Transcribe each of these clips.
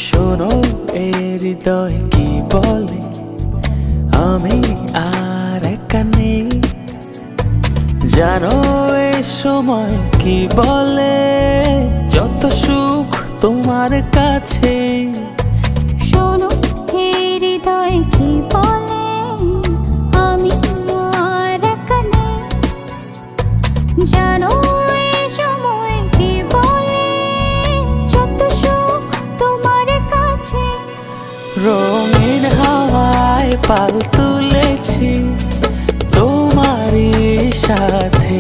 শোনো এ হৃদয় কি বলে, আমি আর একা নেই। জানো এ সময় কি বলে, যত সুখ তোমার কাছে। শোনো হে হৃদয় কি বলে, আমি আর একা নেই। জানো এ সময় কি বলে, যত সুখ তোমার কাছে। রঙিন হাওয়ায় পাল তুলেছি তোমারই সাথে,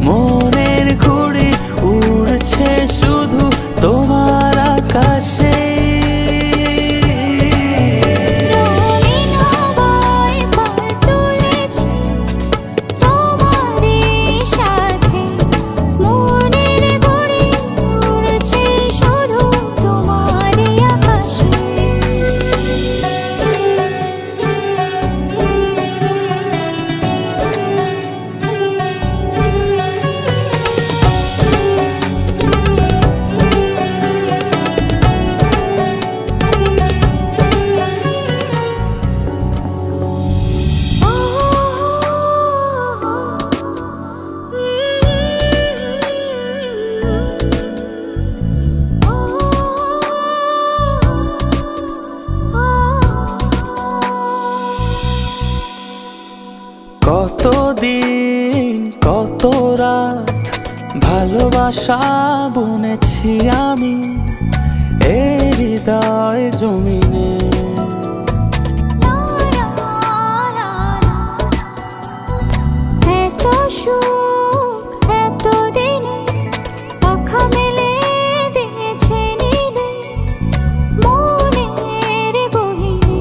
মনের ঘুড়ি উড়ছে শুধু তোমার আকাশে। রঙিন হাওয়ায় পাল তুলেছি তোমারই সাথে, মনের ঘুড়ি উড়ছে শুধু তোমারই আকাশে। কতদিন কত রাত ভালোবাসা বুনেছি আমি এ হৃদয় জমিনে। এত সুখ এত দিনে পাখা মেলে দিয়েছে নীলে মনের গহীনে।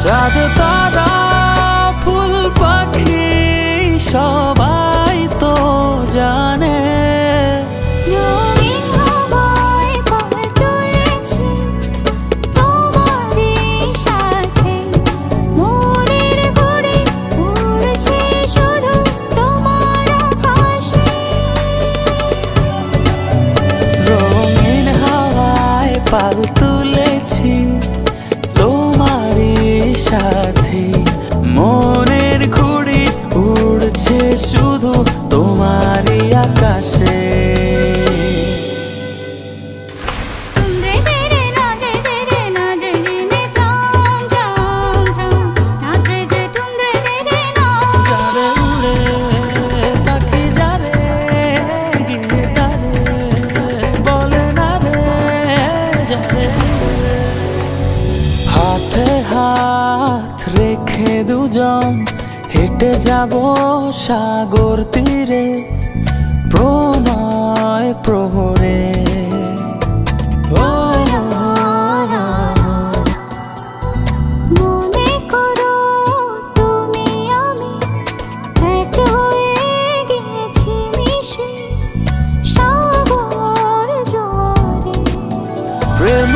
চাঁদ তারা ফুল পাখি সবাই তো জানে, রঙিন হাওয়ায় পাল তুলেছি তোমারই সাথে, মনের ঘুড়ি উড়ছে শুধু তোমার আকাশে। রঙিন হাওয়ায় পাল তুলেছি তোমারই সাথে, মনের ঘুড়ি উড়ছে শুধু তোমারই আকাশে। যারে উড়ে পাখি যারে গিয়ে তারে বলে না রে যারে। হাতে হাত রেখে দুজন হেঁটে যাব সাগর তীরে প্রণয় প্রহরে। মনে করো তুমি আমি এক হয়ে গেছি মিশে সাগর জোয়ারে। প্রেম